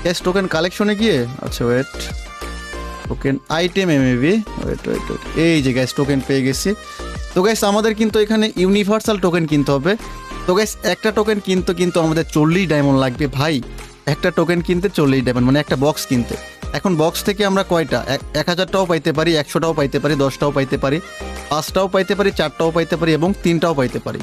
Gas token কালেকশনে গিয়ে, আচ্ছা wait, token item maybe, wait wait wait, এই যে গ্যাস টোকেন পেয়ে গেছি। তো গ্যাস আমাদের কিন্তু এখানে ইউনিভার্সাল টোকেন কিনতে হবে। তো গ্যাস একটা টোকেন কিন্তু আমাদের 40 ডায়মন্ড লাগবে ভাই। একটা টোকেন কিনতে 40 ডায়মন্ড, মানে একটা বক্স কিনতে। এখন বক্স থেকে আমরা কয়টা, 1000টাও পাইতে পারি, 100টাও পাইতে পারি, 10টাও পাইতে পারি, 5টাও পাইতে পারি, 4টাও পাইতে পারি এবং 3টাও পাইতে পারি।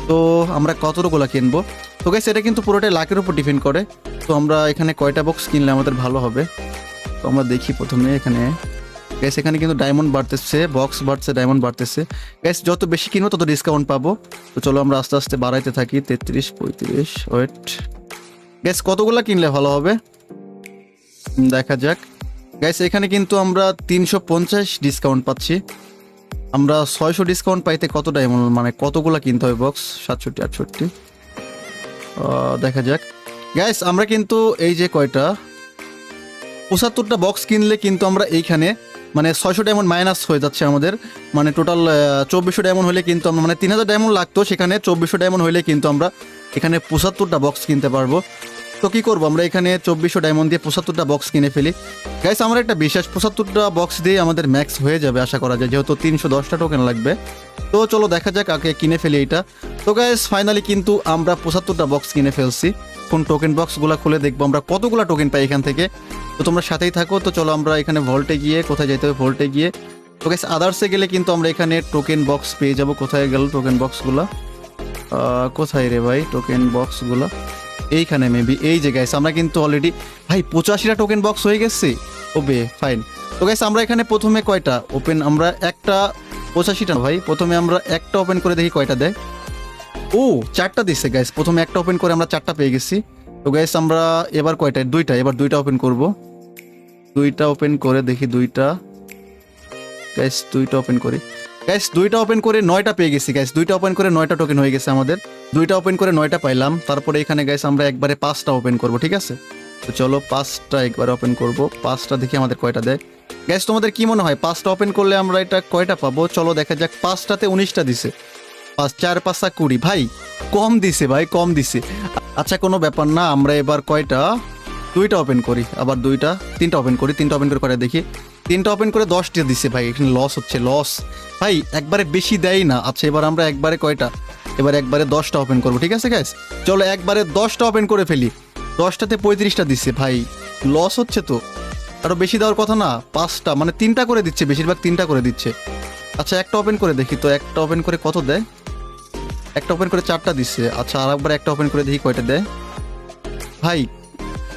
তো আমরা কতগুলো কিনবো? তো গ্যাস এটা কিন্তু পুরোটাই লাকের উপর ডিপেন্ড করে। তো আমরা এখানে কয়টা বক্স কিনলে আমাদের ভালো হবে? তো আমরা দেখি প্রথমে এখানে গ্যাস, এখানে কিন্তু ডায়মন্ড বাড়তেছে, বক্স বাড়ছে, ডায়মন্ড বাড়তেছে। গ্যাস যত বেশি কিনবো তত ডিসকাউন্ট পাবো। তো চলো আমরা আস্তে আস্তে বাড়াইতে থাকি। 33, 35, ওয়েট। গ্যাস কতগুলো কিনলে ভালো হবে দেখা যাক। গ্যাস এখানে কিন্তু আমরা 350 ডিসকাউন্ট পাচ্ছি। আমরা 600 ডিসকাউন্ট পাইতে কত ডায়মন্ড, মানে কতগুলো কিনতে হবে বক্স? 67, 68, দেখা যাক। গ্যাস আমরা কিন্তু এই যে কয়টা 75টা বক্স কিনলে কিন্তু আমরা এইখানে মানে 600 ডায়মন্ড মাইনাস হয়ে যাচ্ছে আমাদের। মানে টোটাল 2400 ডায়মন্ড হলে কিন্তু আমরা, মানে 3000 ডায়মন্ড লাগতো, সেখানে 2400 ডায়মন্ড হলে কিন্তু আমরা এখানে 75টা বক্স কিনতে পারবো। তো কী করবো, আমরা এখানে 2400 ডায়মন্ড দিয়ে 75টা বক্স কিনে ফেলি। গাইস আমার একটা বিশ্বাস 75টা বক্স দিয়ে আমাদের ম্যাক্স হয়ে যাবে আশা করা যায়, যেহেতু 310টা টোকেন লাগবে। তো চলো দেখা যাক, আগে কিনে ফেলি এইটা। তো গাইস ফাইনালি কিন্তু আমরা 75টা বক্স কিনে ফেলছি। কোন টোকেন বক্সগুলো খুলে দেখবো আমরা কতগুলো টোকেন পাই এখান থেকে। তো তোমরা সাথেই থাকো। তো চলো আমরা এখানে ভল্টে গিয়ে, কোথায় যেতে হবে, ভল্টে গিয়ে। তো গাইস আদার্সে গেলে কিন্তু আমরা এখানে টোকেন বক্স পেয়ে যাব। কোথায় গেল টোকেন বক্সগুলো? কোথায় রে ভাই টোকেন বক্সগুলো? এইখানে মেবি, এই যে গাইস আমরা কিন্তু অলরেডি ভাই 85টা টোকেন বক্স হয়ে গেছে। ওবে ফাইন। তো গাইস আমরা এখানে প্রথমে কয়টা ওপেন, আমরা একটা 85টা ভাই, প্রথমে আমরা একটা ওপেন করে দেখি কয়টা দেয়। ও 4টা দিচ্ছে গাইস, প্রথমে একটা ওপেন করে আমরা 4টা পেয়ে গেছি। তো গাইস আমরা এবার কয়টা, 2টা, এবার 2টা ওপেন করব। 2টা ওপেন করে দেখি, 2টা গাইস, 2টা ওপেন করি গাইস, 2টা ওপেন করে 9টা পেয়ে গেছি গাইস। 2টা ওপেন করে 9টা টোকেন হয়ে গেছে আমাদের। 2টা ওপেন করে 9টা পাইলাম। তারপরে এখানে গাইস আমরা একবারে 5টা ওপেন করব, ঠিক আছে? তো চলো 5টা একবারে ওপেন করব। 5টা দেখি আমাদের কয়টা দেয়। গাইস তোমাদের কি মনে হয় 5টা ওপেন করলে আমরা এটা কয়টা পাবো? চলো দেখা যাক। 5টাতে 19টা দিছে, 5 4 5 20 ভাই, কম দিছে ভাই, কম দিছে। আচ্ছা কোনো ব্যাপার না, আমরা এবার কয়টা, 2টা ওপেন করি, আবার 2টা, 3টা ওপেন করি। 3টা ওপেন করে কয়টা দেখি। 3টা ওপেন করে 10টা দিছে ভাই, এখানে লস হচ্ছে, লস ভাই, একবারে বেশি দেয় না। আচ্ছা এবার আমরা একবারে কয়টা, এবার একবারে 10টা ওপেন করবো, ঠিক আছে গাইস? চলো একবারে 10টা ওপেন করে ফেলি। 10টাতে 35টা দিচ্ছে ভাই, লস হচ্ছে তো, আরো বেশি দেওয়ার কথা না? 5টা, মানে 3টা করে দিচ্ছে, বেশিরভাগ 3টা করে দিচ্ছে। আচ্ছা একটা ওপেন করে দেখি তো, একটা ওপেন করে কত দেয়? একটা ওপেন করে 4টা দিচ্ছে। আচ্ছা আর একবার একটা ওপেন করে দেখি কয়টা দেয়। ভাই